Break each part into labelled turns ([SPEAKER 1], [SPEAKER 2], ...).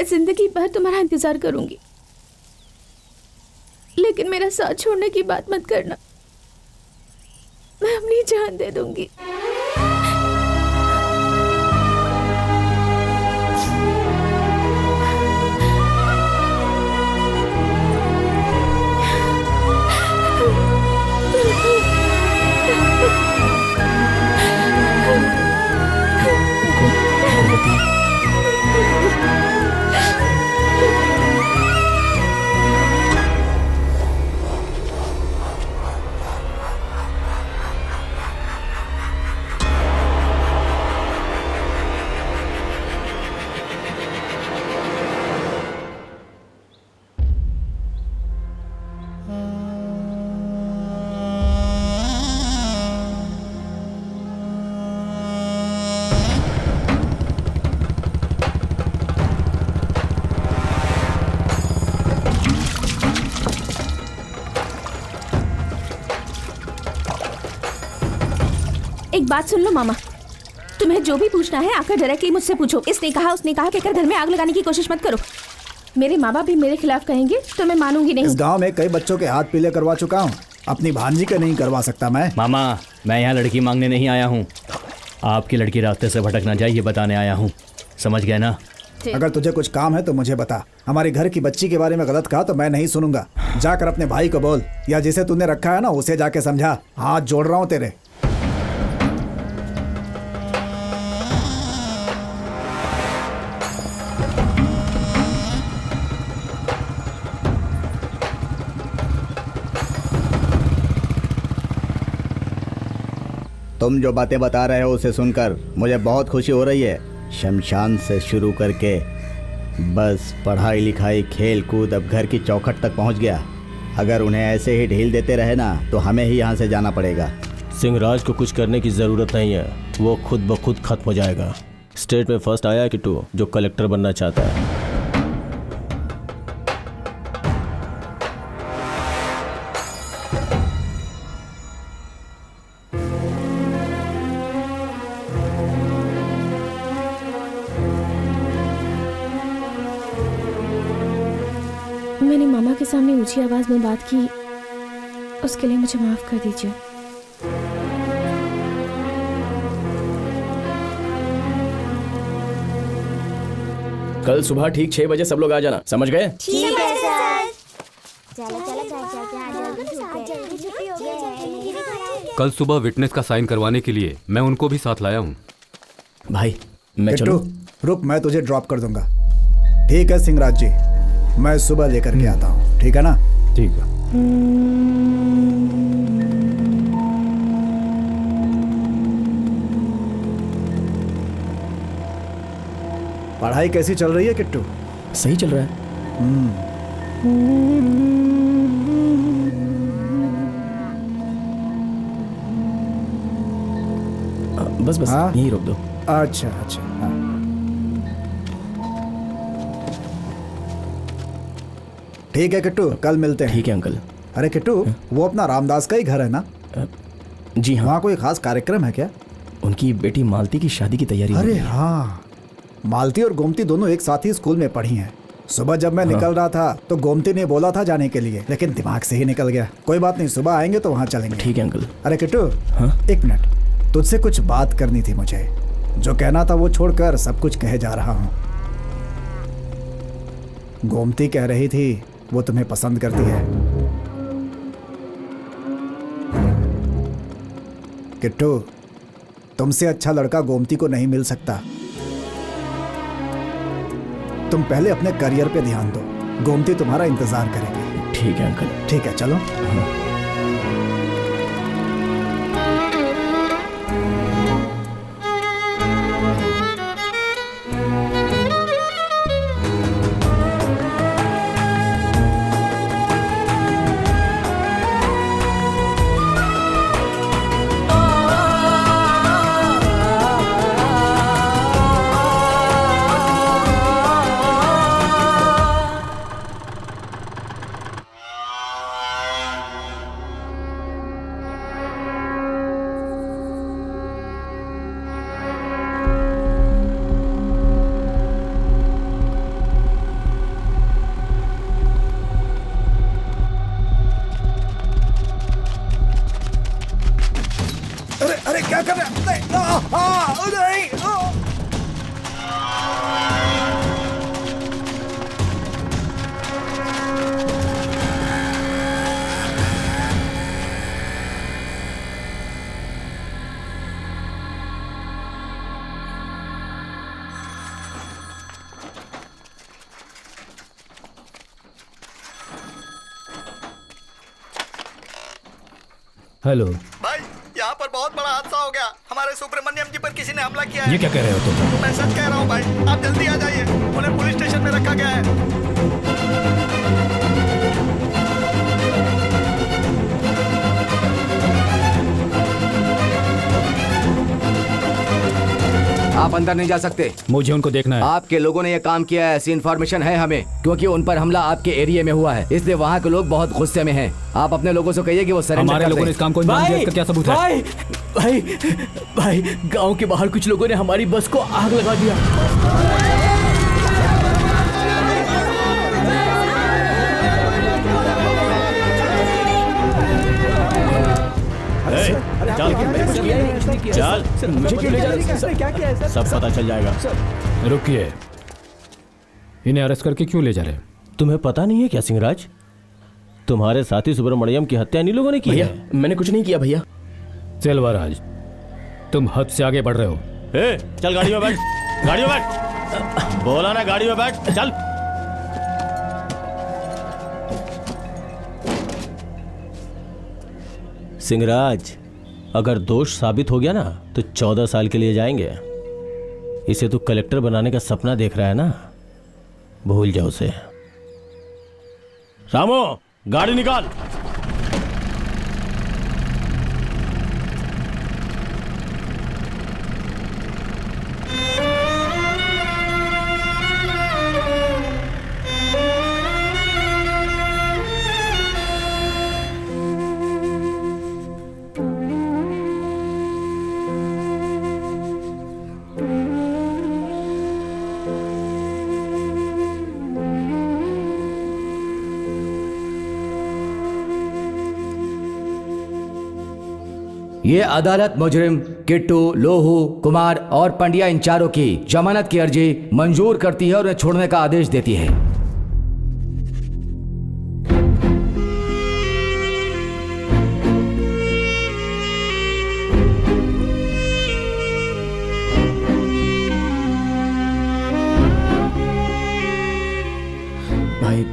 [SPEAKER 1] मैं जिंदगी भर तुम्हारा इंतजार करूंगी, लेकिन मेरा साथ छोड़ने की बात मत करना। मैं अपनी जान दे दूंगी। एक बात सुन लो मामा, तुम्हें जो भी पूछना है आकर डायरेक्टली मुझसे पूछो। इसने कहा उसने कहा कहकर घर में आग लगाने की कोशिश मत करो। मेरे माँ बाप भी मेरे खिलाफ कहेंगे तो मैं मानूंगी नहीं।
[SPEAKER 2] इस गांव में कई बच्चों के हाथ पीले करवा चुका हूँ, अपनी भांजी के नहीं करवा सकता मैं।
[SPEAKER 3] मामा, मैं यहाँ लड़की मांगने नहीं आया हूँ, आपकी लड़की रास्ते से भटक ना जाए ये बताने आया हूँ, समझ गए ना?
[SPEAKER 2] अगर तुझे कुछ काम है तो मुझे बता। हमारे घर की बच्ची के बारे में गलत कहा तो मैं नहीं सुनूंगा। जाकर अपने भाई को बोल, या जिसे तूने रखा है ना उसे जाके समझा। हाथ जोड़ रहा हूँ तेरे।
[SPEAKER 4] तुम जो बातें बता रहे हो उसे सुनकर मुझे बहुत खुशी हो रही है। शमशान से शुरू करके बस पढ़ाई लिखाई खेल कूद अब घर की चौखट तक पहुंच गया। अगर उन्हें ऐसे ही ढील देते रहे ना तो हमें ही यहाँ से जाना पड़ेगा।
[SPEAKER 5] सिंहराज को कुछ करने की ज़रूरत नहीं है, वो खुद ब खुद खत्म हो जाएगा। स्टेट में फर्स्ट आया किट्टू, जो कलेक्टर बनना चाहता है।
[SPEAKER 1] मैंने मामा के सामने ऊंची आवाज में बात की, उसके लिए मुझे माफ कर दीजिए।
[SPEAKER 5] कल सुबह ठीक 6 बजे सब लोग आ जाना, समझ गए?
[SPEAKER 6] ठीक है सर। चलो चलो जल्दी छुट्टी हो गई।
[SPEAKER 7] कल सुबह विटनेस का साइन करवाने के लिए मैं उनको भी साथ लाया हूँ।
[SPEAKER 5] भाई मैं
[SPEAKER 2] किट्टू
[SPEAKER 5] चलूं?
[SPEAKER 2] रुक, मैं तुझे ड्रॉप कर दूंगा। ठीक है सिंहराज जी, मैं सुबह लेकर के आता हूँ, ठीक है ना?
[SPEAKER 5] ठीक है।
[SPEAKER 2] पढ़ाई कैसी चल रही है किट्टू?
[SPEAKER 5] सही चल रहा है। बस बस
[SPEAKER 2] हाँ?
[SPEAKER 5] यहीं रोक दो।
[SPEAKER 2] अच्छा अच्छा हाँ। ठीक है किट्टू, कल मिलते हैं।
[SPEAKER 5] ठीक है अंकल।
[SPEAKER 2] अरे किट्टू, वो अपना रामदास का ही घर है ना?
[SPEAKER 5] जी हाँ।
[SPEAKER 2] वहाँ कोई खास कार्यक्रम है क्या?
[SPEAKER 5] उनकी बेटी मालती की शादी की तैयारी हो रही
[SPEAKER 2] अरे
[SPEAKER 5] है।
[SPEAKER 2] हाँ, मालती और गोमती दोनों एक साथ ही स्कूल में पढ़ी हैं। सुबह जब मैं निकल रहा था तो गोमती ने बोला था जाने के लिए, लेकिन दिमाग से ही निकल गया। कोई बात नहीं, सुबह आएंगे तो वहाँ चलेंगे।
[SPEAKER 5] ठीक है अंकल।
[SPEAKER 2] अरे किट्टू,
[SPEAKER 5] हाँ?
[SPEAKER 2] एक मिनट, तुझसे कुछ बात करनी थी मुझे। जो कहना था वो छोड़कर सब कुछ कहे जा रहा हूँ। गोमती कह रही थी वो तुम्हें पसंद करती है। किट्टू, तुमसे अच्छा लड़का गोमती को नहीं मिल सकता। तुम पहले अपने करियर पे ध्यान दो, गोमती तुम्हारा इंतजार करेगी।
[SPEAKER 5] ठीक है अंकल।
[SPEAKER 2] ठीक है, चलो।
[SPEAKER 3] हेलो।
[SPEAKER 4] भाई यहाँ पर बहुत बड़ा हादसा हो गया। हमारे सुब्रमण्यम जी पर किसी ने हमला किया है।
[SPEAKER 3] ये क्या कह रहे हो तुम?
[SPEAKER 4] मैं सच कह रहा हूँ भाई, आप जल्दी आ जाइए, उन्हें पुलिस स्टेशन में रखा गया है।
[SPEAKER 8] आप अंदर नहीं जा सकते।
[SPEAKER 3] मुझे उनको देखना है।
[SPEAKER 8] आपके लोगों ने यह काम किया है, ऐसी इन्फॉर्मेशन है हमें, क्योंकि उन पर हमला आपके एरिया में हुआ है, इसलिए वहाँ के लोग बहुत गुस्से में हैं। आप अपने लोगों से कहिए कि वो सरेंडर
[SPEAKER 3] हमारे
[SPEAKER 8] कर
[SPEAKER 3] लोगों
[SPEAKER 8] दें।
[SPEAKER 3] ने इस काम को अंजाम दिया, इसका क्या सबूत है?
[SPEAKER 9] भाई भाई भाई, गांव के बाहर कुछ लोगों ने हमारी बस को आग लगा दिया।
[SPEAKER 5] चल,
[SPEAKER 9] मुझे क्यों ले जा रहे हैं?
[SPEAKER 5] सब पता चल जाएगा।
[SPEAKER 3] रुकिए, इन्हें अरेस्ट करके क्यों ले जा रहे हैं?
[SPEAKER 5] तुम्हें पता नहीं है क्या सिंहराज, तुम्हारे साथी सुब्रमण्यम की हत्या इन्हीं लोगों ने की
[SPEAKER 9] भैया
[SPEAKER 5] है।
[SPEAKER 9] मैंने कुछ नहीं किया भैया।
[SPEAKER 3] सेल्वराज, तुम हद से आगे बढ़ रहे हो।
[SPEAKER 5] ए, चल गाड़ी में बैठ, गाड़ी में बैठ। बोला ना गाड़ी में बैठ, चल। सिंहराज, अगर दोष साबित हो गया ना तो 14 साल के लिए जाएंगे। इसे तू कलेक्टर बनाने का सपना देख रहा है ना, भूल जाओ उसे। रामो, गाड़ी निकाल।
[SPEAKER 8] ये अदालत मुजरिम किट्टू, लोहू, कुमार और पंड्या इन चारों की जमानत की अर्जी मंजूर करती है और उन्हें छोड़ने का आदेश देती है।
[SPEAKER 9] भाई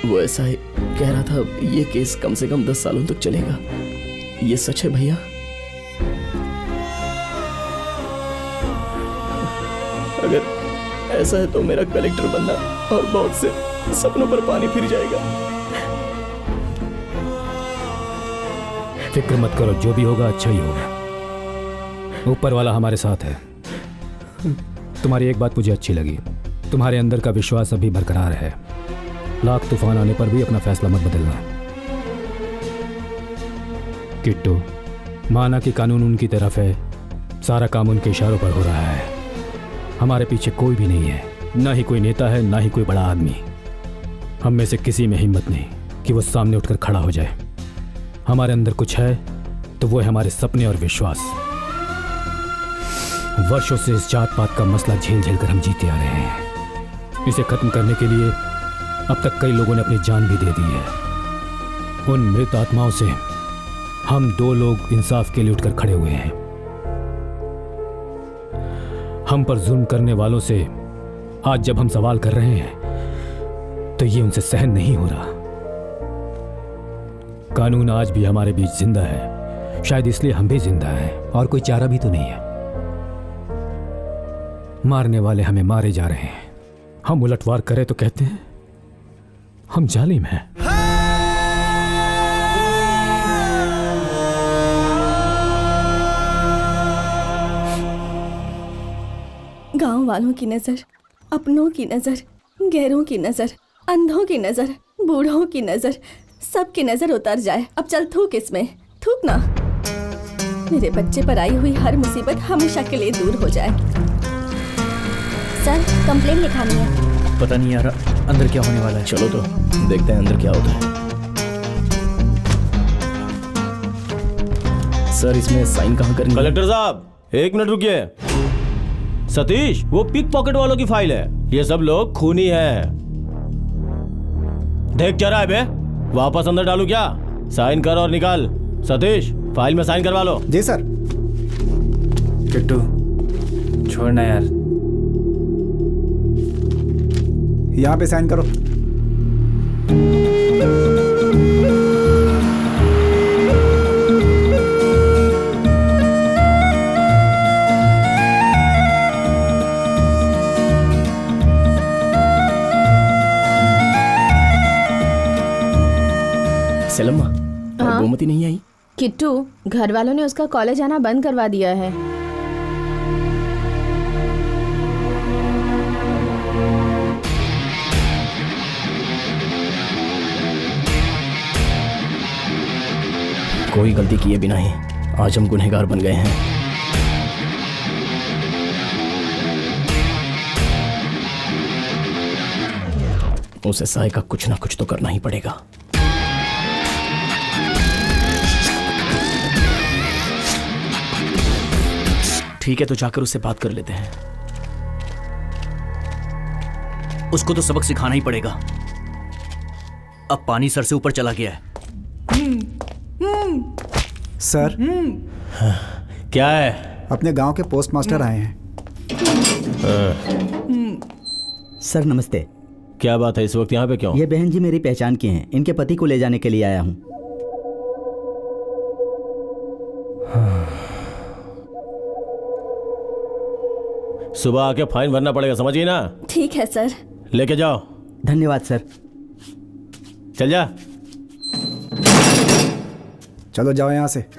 [SPEAKER 9] वो ऐसा ही कह रहा था, ये केस कम से कम 10 सालों तक चलेगा। ये सच है भैया? अगर ऐसा है तो मेरा कलेक्टर बनना और बहुत से सपनों पर पानी फिर जाएगा।
[SPEAKER 3] फिक्र मत करो, जो भी होगा अच्छा ही होगा। ऊपर वाला हमारे साथ है। तुम्हारी एक बात मुझे अच्छी लगी, तुम्हारे अंदर का विश्वास अभी बरकरार है। लाख तूफान आने पर भी अपना फैसला मत बदलना। किट्टू, माना कि कानून उनकी तरफ है, सारा काम उनके इशारों पर हो रहा है। हमारे पीछे कोई भी नहीं है, ना ही कोई नेता है, ना ही कोई बड़ा आदमी। हम में से किसी में हिम्मत नहीं कि वो सामने उठकर खड़ा हो जाए। हमारे अंदर कुछ है तो वो है हमारे सपने और विश्वास। वर्षों से इस जात पात का मसला झेल झेल कर हम जीते आ रहे हैं। इसे खत्म करने के लिए अब तक कई लोगों ने अपनी जान भी दे दी है। उन मृत आत्माओं से हम 2 लोग इंसाफ के लिए उठकर खड़े हुए हैं। हम पर जुल्म करने वालों से आज जब हम सवाल कर रहे हैं तो ये उनसे सहन नहीं हो रहा। कानून आज भी हमारे बीच जिंदा है, शायद इसलिए हम भी जिंदा हैं, और कोई चारा भी तो नहीं है। मारने वाले हमें मारे जा रहे हैं, हम उलटवार करें तो कहते हैं हम जालिम हैं।
[SPEAKER 1] गांव वालों की नजर, अपनों की नजर, गैरों की नजर, अंधों की नजर, बूढ़ों की नजर, सबकी नजर उतर जाए। अब चल थूक इसमें, थूक ना। मेरे बच्चे पर आई हुई हर मुसीबत हमेशा के लिए दूर हो जाए।
[SPEAKER 6] सर, कंप्लेंट लिखानी है।
[SPEAKER 3] पता नहीं यार अंदर क्या होने वाला है।
[SPEAKER 9] चलो तो देखते हैं अंदर क्या होता है। सर, इसमें साइन कहाँ करेंगे?
[SPEAKER 5] कलेक्टर साहब, 1 मिनट रुकिए। सतीश, वो पिक पॉकेट वालों की फाइल है। ये सब लोग खूनी हैं। देख क्या रहा है बे? वापस अंदर डालू क्या? साइन कर और निकाल। सतीश, फाइल में साइन करवा लो।
[SPEAKER 2] जी सर।
[SPEAKER 10] किट्टू, छोड़ना यार।
[SPEAKER 2] यहाँ पे साइन करो।
[SPEAKER 9] सेलम्मा,
[SPEAKER 11] हाँ?
[SPEAKER 9] गोमती नहीं आई?
[SPEAKER 11] किट्टू, घर वालों ने उसका कॉलेज आना बंद करवा दिया है।
[SPEAKER 9] कोई गलती किए बिना ही आज हम गुनहगार बन गए हैं। उसे साय का कुछ ना कुछ तो करना ही पड़ेगा। ठीक है, तो जाकर उससे बात कर लेते हैं।
[SPEAKER 12] उसको तो सबक सिखाना ही पड़ेगा। अब पानी सर से ऊपर चला गया है।
[SPEAKER 2] सर,
[SPEAKER 5] क्या है?
[SPEAKER 2] अपने गांव के पोस्ट मास्टर आए हैं।
[SPEAKER 4] सर नमस्ते।
[SPEAKER 5] क्या बात है, इस वक्त यहाँ पे क्यों?
[SPEAKER 4] ये बहन जी मेरी पहचान की हैं। इनके पति को ले जाने के लिए आया हूँ।
[SPEAKER 5] सुबह आके फाइन भरना पड़ेगा, समझिए ना?
[SPEAKER 1] ठीक है सर।
[SPEAKER 5] लेके जाओ।
[SPEAKER 4] धन्यवाद सर।
[SPEAKER 5] चल जा।
[SPEAKER 2] चलो जाओ यहाँ से।